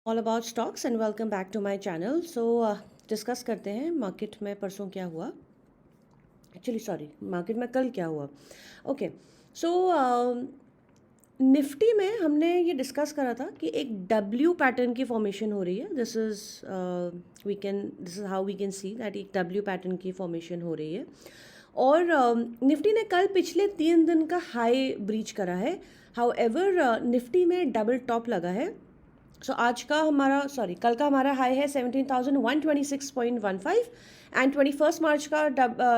All about stocks and welcome back to my channel. So discuss करते हैं market में परसों क्या हुआ, एक्चुअली सॉरी मार्केट में कल क्या हुआ। ओके, सो निफ्टी में हमने ये डिस्कस करा था कि एक डब्ल्यू पैटर्न की फॉर्मेशन हो रही है। This is how we can see that एक डब्ल्यू पैटर्न की फॉर्मेशन हो रही है। और निफ्टी ने कल पिछले 3 दिन का हाई ब्रीच करा है। हाउ एवर निफ्टी में डबल टॉप लगा है। आज का हमारा कल का हमारा हाई है 17,126.15 एंड 21 मार्च का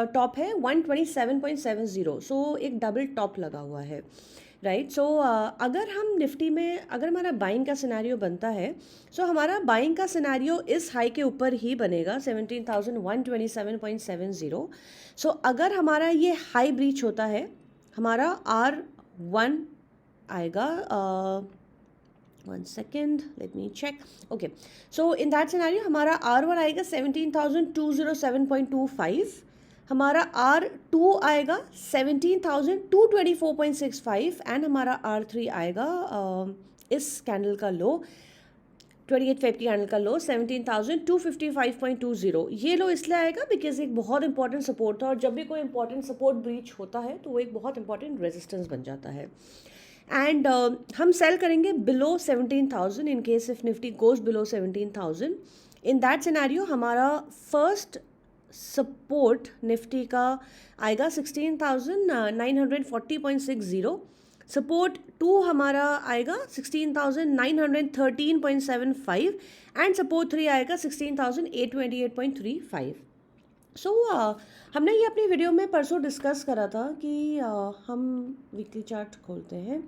टॉप है 127.70। एक डबल टॉप लगा हुआ है, राइट। अगर हम निफ्टी में अगर हमारा बाइंग का सिनेरियो बनता है, हमारा बाइंग का सिनेरियो इस हाई के ऊपर ही बनेगा 17,127.70। अगर हमारा ये हाई ब्रीच होता है, हमारा R1 आएगा, 1 second, let me check. Okay, so in that scenario हमारा R1 आएगा 17,207.25, हमारा R2 आएगा 17,224.65 एंड हमारा R3 आएगा इस कैंडल का लो 28 फेब की कैंडल का लो 17,255.20। ये लो इसलिए आएगा बिकॉज एक बहुत इंपॉर्टेंट सपोर्ट था, और जब भी कोई इंपॉर्टेंट सपोर्ट ब्रीच होता है तो वो एक बहुत इंपॉर्टेंट रेजिस्टेंस बन जाता है। एंड हम सेल करेंगे below 17,000 in case if Nifty goes below 17,000। In that scenario हमारा फर्स्ट सपोर्ट निफ्टी का आएगा 16,940.60। सपोर्ट 2 हमारा आएगा 16,913.75 एंड सपोर्ट 3 आएगा 16,828.35। हमने ये अपनी वीडियो में परसों डिस्कस करा था कि हम वीकली चार्ट खोलते हैं।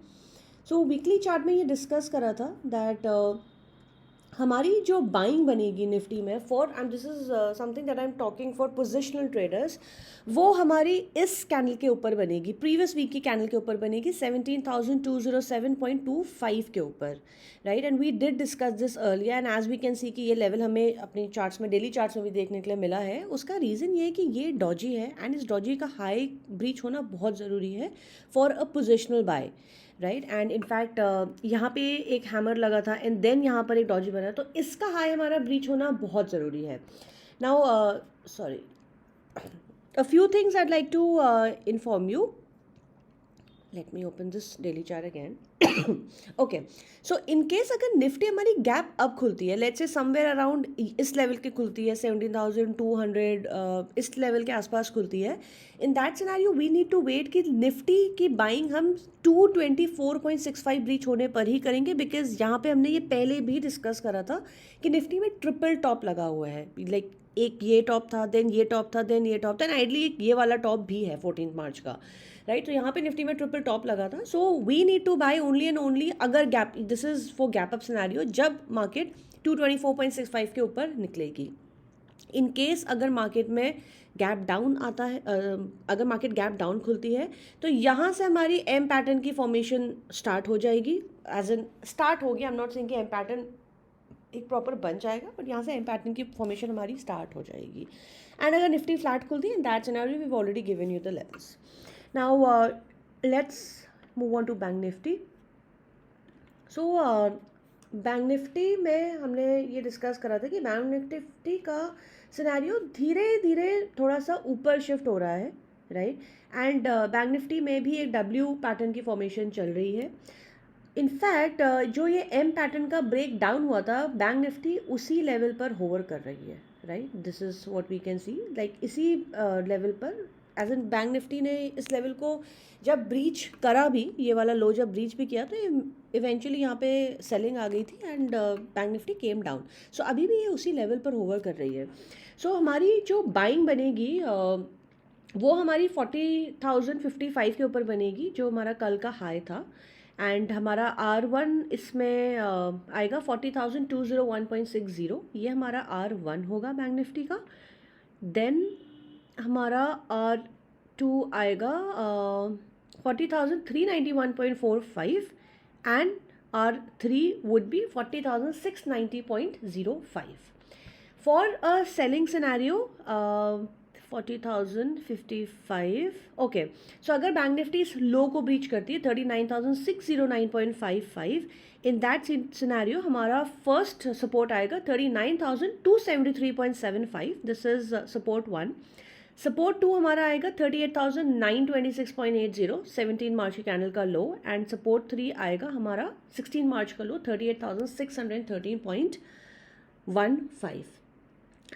वीकली चार्ट में ये डिस्कस करा था दैट हमारी जो बाइंग बनेगी निफ्टी में for, and this is something that I am talking for positional traders, वो हमारी इस कैंडल के ऊपर बनेगी, प्रीवियस वीक की कैंडल के ऊपर बनेगी 17,207.25 के ऊपर, right. And we did discuss this earlier and as we can see कि ये लेवल हमें अपनी चार्ट्स में, डेली चार्ट्स में भी देखने के लिए मिला है। उसका रीज़न ये है कि ये डॉजी है एंड इस डॉजी का हाई ब्रीच होना बहुत ज़रूरी है for a positional buy, right. And in fact यहाँ पे एक हैमर लगा था एंड देन यहाँ पर एक डॉजी बना, तो इसका हाई हमारा ब्रीच होना बहुत ज़रूरी है। Now sorry, a few things I'd like to inform you. Let me open this daily chart again. Okay, so in case अगर निफ्टी हमारी गैप अब खुलती है, लेट्स से समवेयर अराउंड इस लेवल की खुलती है 17,200, इस लेवल के आसपास खुलती है, in that scenario we need to wait कि निफ्टी की बाइंग हम 224.65 ब्रीच होने पर ही करेंगे, बिकॉज यहाँ पे हमने ये पहले भी डिस्कस करा था कि निफ्टी में ट्रिपल टॉप लगा हुआ है। लाइक एक ये टॉप था, देन ये टॉप था, देन ये टॉप था, एंड आइडली एक ये वाला टॉप भी है 14 मार्च का, राइट। तो यहाँ पे निफ्टी में ट्रिपल टॉप लगा था। We need to buy only and only अगर gap, this is for gap up scenario, जब मार्केट 224.65 के ऊपर निकलेगी। इन केस अगर मार्केट में गैप डाउन आता है, अगर मार्केट गैप डाउन खुलती है, तो यहाँ से हमारी एम पैटर्न की फॉर्मेशन स्टार्ट हो जाएगी, एज एन स्टार्ट होगी। आई एम नॉट सेइंग कि एम पैटर्न एक प्रॉपर बन जाएगा, बट यहाँ से एम पैटर्न की फॉर्मेशन हमारी स्टार्ट हो जाएगी। एंड अगर निफ्टी फ्लैट खुलती है, in that scenario we have already given you the levels. Now let's move on to bank Nifty. Bank Nifty में हमने ये डिस्कस करा था कि बैंक निफ्टी का सिनेरियो धीरे धीरे थोड़ा सा ऊपर शिफ्ट हो रहा है, राइट। एंड बैंक निफ्टी में भी एक डब्ल्यू पैटर्न की फॉर्मेशन चल रही है। इनफैक्ट जो ये एम पैटर्न का ब्रेक डाउन हुआ था, बैंक निफ्टी उसी लेवल पर होवर कर रही है, right. This is what we can see, like इसी लेवल पर एज एन बैंक निफ्टी ने इस लेवल को जब ब्रीच करा भी, ये वाला लो जब ब्रीच भी किया, तो इवेंचुअली यहाँ पे सेलिंग आ गई थी and bank Nifty came down. अभी भी ये उसी लेवल पर होवर कर रही है। हमारी जो बाइंग बनेगी वो हमारी 40,055 के ऊपर बनेगी, जो हमारा कल का हाई था। एंड हमारा R1 इसमें आएगा 40,201.60, ये हमारा R1 होगा बैंक निफ्टी का। देन हमारा R2 आएगा 40,391.45 and R3 would be 40,690.05 for a selling scenario 40,055। Okay, अगर बैंक निफ्टी इस लो को ब्रीच करती है 39,609.55, इन दैट सिनेरियो हमारा फर्स्ट सपोर्ट आएगा 39,273.75, दिस इज सपोर्ट 1. सपोर्ट 2 हमारा आएगा 38,926.80, 17 मार्च की कैंडल का लो. एंड सपोर्ट 3 आएगा हमारा 16 मार्च का लो 38,613.15.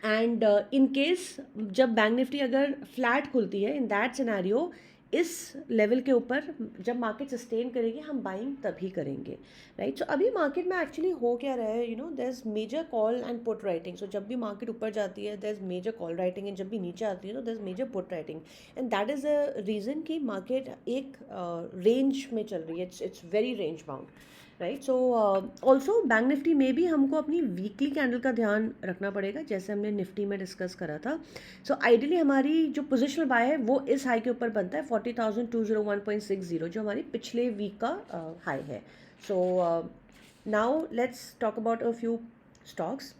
एंड इन केस जब बैंक निफ्टी अगर फ्लैट खुलती है, इन दैट सिनेरियो इस लेवल के ऊपर जब मार्केट सस्टेन करेगी हम बाइंग तभी करेंगे, राइट. सो अभी मार्केट में एक्चुअली हो क्या रहा है, there is major call and put writing. So जब भी मार्केट ऊपर जाती है there is major call writing, and जब भी नीचे आती है तो there is major put writing. And that is a reason कि मार्केट एक रेंज में चल रही है. It's very range bound, right. So also Bank Nifty में भी हमको अपनी वीकली कैंडल का ध्यान रखना पड़ेगा, जैसे हमने निफ्टी में डिस्कस करा था. सो आइडियली हमारी जो पोजिशनल बाय है वो इस हाई के ऊपर बनता है 40,201.60, जो हमारी पिछले वीक का हाई है. So now let's talk about a few stocks.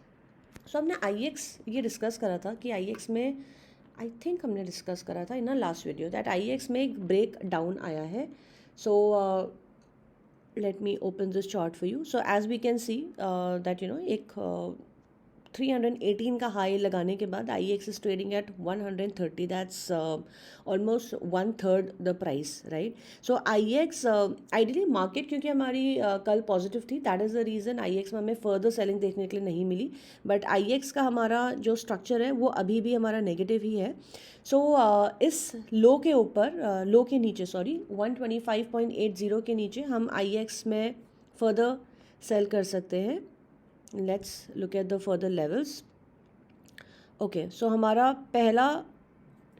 So हमने IEX ये डिस्कस करा था कि IEX में आई थिंक हमने डिस्कस करा था in last video that IEX में एक ब्रेक डाउन आया है. सो let me open this chart for you. So as we can see that एक 318 का हाई लगाने के बाद IEX is trading at 130. That's almost 1/3 the price, right? So IEX ideally market क्योंकि हमारी कल पॉजिटिव थी, that is the reason IEX में हमें फर्दर सेलिंग देखने के लिए नहीं मिली. बट IEX का हमारा जो स्ट्रक्चर है वो अभी भी हमारा नेगेटिव ही है. सो इस लो के ऊपर लो के नीचे 125.80 के नीचे हम IEX में फर्दर सेल कर सकते हैं. Let's look at the further levels. Okay, so हमारा पहला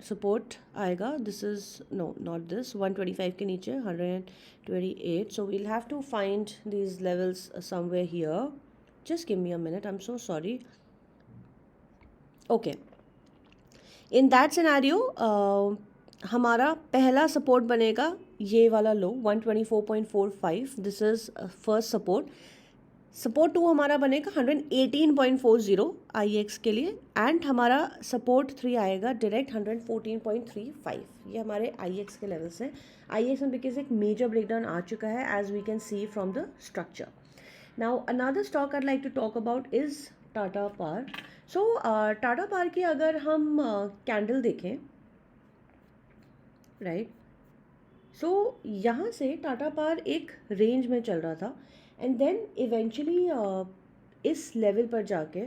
सपोर्ट आएगा, this is no not this, 125 के नीचे 128. So we'll have to find these levels somewhere here. Just give me a minute, I'm so sorry. Okay, in that scenario हमारा पहला support बनेगा ये वाला लो 124.45. This is first support. Support 2 हमारा बनेगा 118.40 IEX के लिए. एंड हमारा सपोर्ट 3 आएगा डायरेक्ट 114.35. ये हमारे IEX के लेवल्स हैं. IEX में बिकॉज एक मेजर ब्रेकडाउन आ चुका है as we can see from the structure. Now another stock I like to talk about is Tata power. So Tata power की अगर हम कैंडल देखें, राइट, सो यहाँ से टाटा पावर एक रेंज में चल रहा था एंड देन इवेंचुअली इस लेवल पर जाके,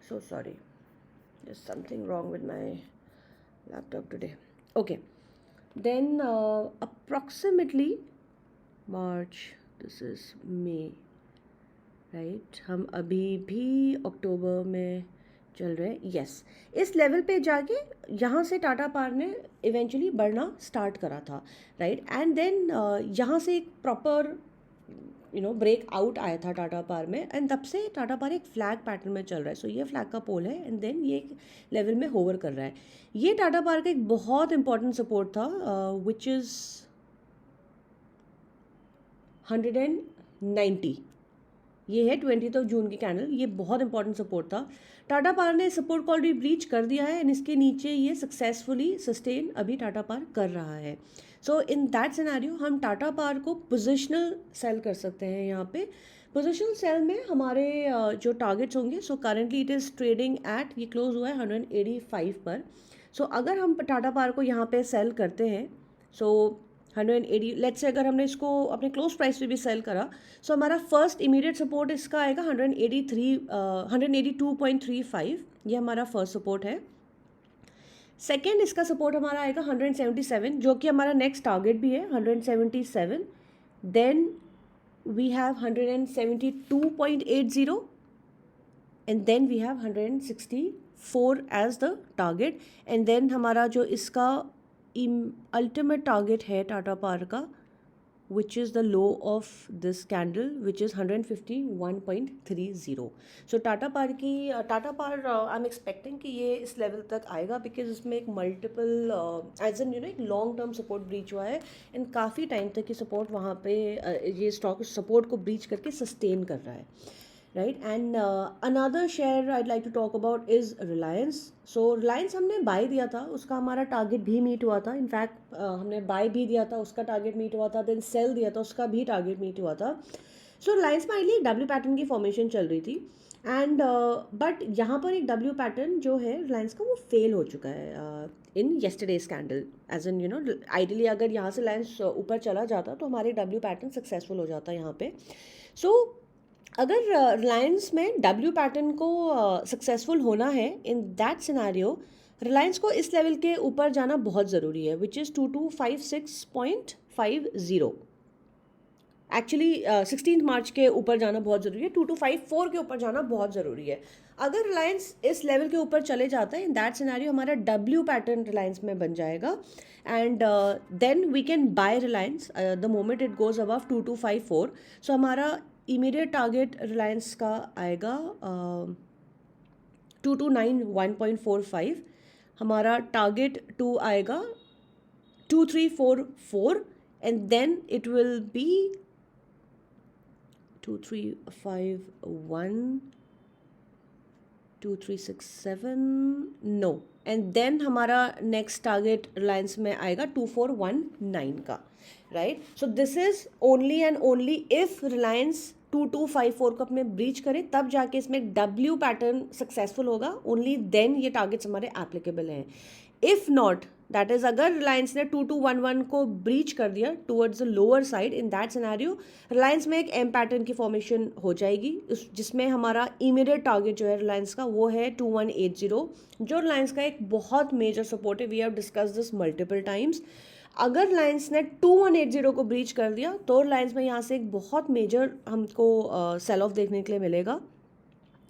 so sorry there is something wrong with my laptop today. Okay, then approximately March, this is May, right, हम अभी भी अक्टूबर में चल रहे हैं. यस, इस लेवल पे जाके यहाँ से टाटा पावर ने इवेंचुअली बढ़ना स्टार्ट करा था, राइट. एंड देन यहाँ से एक प्रॉपर ब्रेक आउट आया था टाटा पावर में एंड तब से टाटा पावर एक फ्लैग पैटर्न में चल रहा है. सो ये फ्लैग का पोल है एंड देन ये एक लेवल में होवर कर रहा है. ये टाटा पावर का एक बहुत इंपॉर्टेंट सपोर्ट था विच इज़ 190. ये है 20 जून की कैंडल. ये बहुत इंपॉर्टेंट सपोर्ट था. टाटा पावर ने सपोर्ट को ऑलरेडी ब्रीच कर दिया है एंड इसके नीचे ये सक्सेसफुली सस्टेन अभी टाटा पावर कर रहा है. सो इन दैट सिनेरियो हम टाटा पावर को पोजिशनल सेल कर सकते हैं. यहाँ पे पोजिशनल सेल में हमारे जो टारगेट्स होंगे, so currently it is trading at, ये क्लोज हुआ है 185 पर. सो अगर हम टाटा पावर को यहाँ पे सेल करते हैं, सो 180, लेट्स से अगर हमने इसको अपने क्लोज प्राइस पे भी सेल करा, सो हमारा फर्स्ट इमीडिएट सपोर्ट इसका आएगा 182.35. ये हमारा फर्स्ट सपोर्ट है. सेकेंड इसका सपोर्ट हमारा आएगा 177, जो कि हमारा नेक्स्ट टारगेट भी है 177. Then we have 172.80 and then we have 164 as the target. And then हमारा जो इसका अल्टीमेट टारगेट है टाटा पावर का, which is the low of this candle, which is 151.30. So Tata power I'm expecting कि ये इस लेवल तक आएगा बिकॉज इसमें एक मल्टीपल एज एन एक लॉन्ग टर्म सपोर्ट ब्रीच हुआ है एंड काफ़ी टाइम तक ये सपोर्ट वहाँ पे ये स्टॉक सपोर्ट को ब्रीच करके सस्टेन कर रहा है, right. And another share I'd like to talk about is Reliance. So Reliance हमने बाय दिया था, उसका हमारा टारगेट भी मीट हुआ था. इनफैक्ट हमने बाय भी दिया था, उसका टारगेट मीट हुआ था. देन सेल दिया था, उसका भी टारगेट मीट हुआ था. सो Reliance में आइली एक डब्ल्यू पैटर्न की फॉर्मेशन चल रही थी. एंड बट यहाँ पर एक डब्ल्यू पैटर्न जो है रिलायंस का वो फेल हो चुका है in yesterday's candle. As an ideally अगर यहाँ से रिलायंस ऊपर चला जाता तो हमारे डब्ल्यू पैटर्न सक्सेसफुल हो जाता यहाँ पे. सो अगर रिलायंस में डब्ल्यू पैटर्न को सक्सेसफुल होना है इन दैट सिनेरियो, रिलायंस को इस लेवल के ऊपर जाना बहुत ज़रूरी है, विच इज़ 2256.50. एक्चुअली 16 मार्च के ऊपर जाना बहुत ज़रूरी है, 2254 के ऊपर जाना बहुत ज़रूरी है. अगर रिलायंस इस लेवल के ऊपर चले जाता है इन दैट सिनेरियो, हमारा डब्ल्यू पैटर्न रिलायंस में बन जाएगा. And then we can buy Reliance the moment it goes above 2254. सो हमारा इमीडिएट टारगेट रिलायंस का आएगा 2291.45. हमारा टारगेट 2 आएगा 2344. And then it will be 2351, 2367, no. And then हमारा नेक्स्ट टारगेट रिलायंस में आएगा 2419 का. Right. So this is only and only if Reliance 2254 को अपने ब्रीच करे, तब जाके इसमें डब्ल्यू पैटर्न सक्सेसफुल होगा. ओनली देन ये टारगेट्स हमारे एप्लीकेबल हैं. इफ नॉट, दैट इज अगर रिलायंस ने 2211 को ब्रीच कर दिया towards the lower side, in that scenario Reliance में एक एम पैटर्न की फॉर्मेशन हो जाएगी, जिसमें हमारा इमीडिएट टारगेट जो है रिलायंस का वो है 2180, जो रिलायंस का एक बहुत मेजर सपोर्ट है. We have discuss this multiple times. अगर रिलायंस ने 2180 को ब्रीच कर दिया तो रिलायंस में यहाँ से एक बहुत मेजर हमको सेल ऑफ देखने के लिए मिलेगा,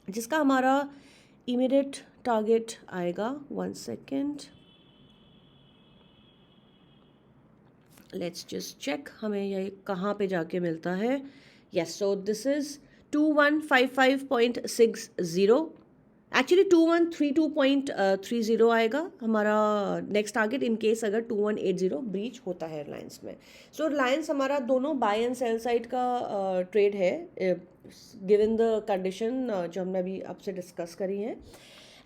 जिसका हमारा इमीडिएट टारगेट आएगा. 1 सेकेंड, लेट्स जस्ट चेक हमें ये कहाँ पे जाके मिलता है. Yes, so this is 2155.60. Actually 2132.30 आएगा हमारा नेक्स्ट टारगेट इन केस अगर 2180 ब्रीच होता है रिलायंस में. सो रिलायंस हमारा दोनों बाय एंड सेल साइड का ट्रेड है, गिवन द कंडीशन जो हमने अभी आपसे डिस्कस करी है.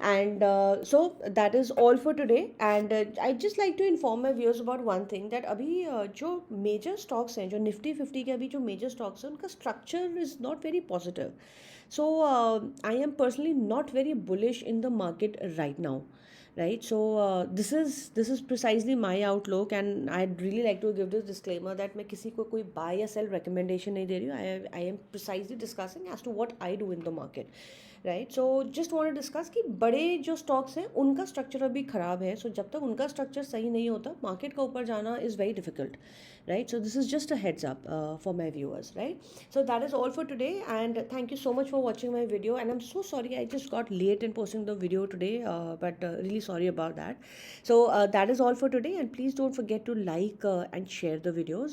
And so that is all for today. And I'd just like to inform my viewers about one thing, that अभी जो major stocks हैं, जो निफ्टी 50 के अभी जो major stocks हैं, उनका structure is not very positive. So I am personally not very bullish in the market right now. Right. So this is precisely my outlook, and I'd really like to give this disclaimer that मैं किसी को कोई buy या sell recommendation नहीं दे रही हूँ. I am precisely discussing as to what I do in the market. Right. So just want to discuss कि बड़े जो स्टॉक्स हैं उनका स्ट्रक्चर अभी ख़राब है. सो जब तक उनका स्ट्रक्चर सही नहीं होता, मार्केट का ऊपर जाना is very difficult. Right. So this is just a heads up for my viewers. Right. So that is all for today, and thank you so much for watching my video. And I am so sorry I just got late in posting the video today, but really sorry about that. So that is all for today, and please don't forget to like and share the videos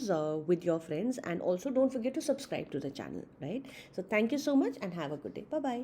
with your friends, and also don't forget to subscribe to the channel. Right. So thank you so much and have a good day. Bye bye.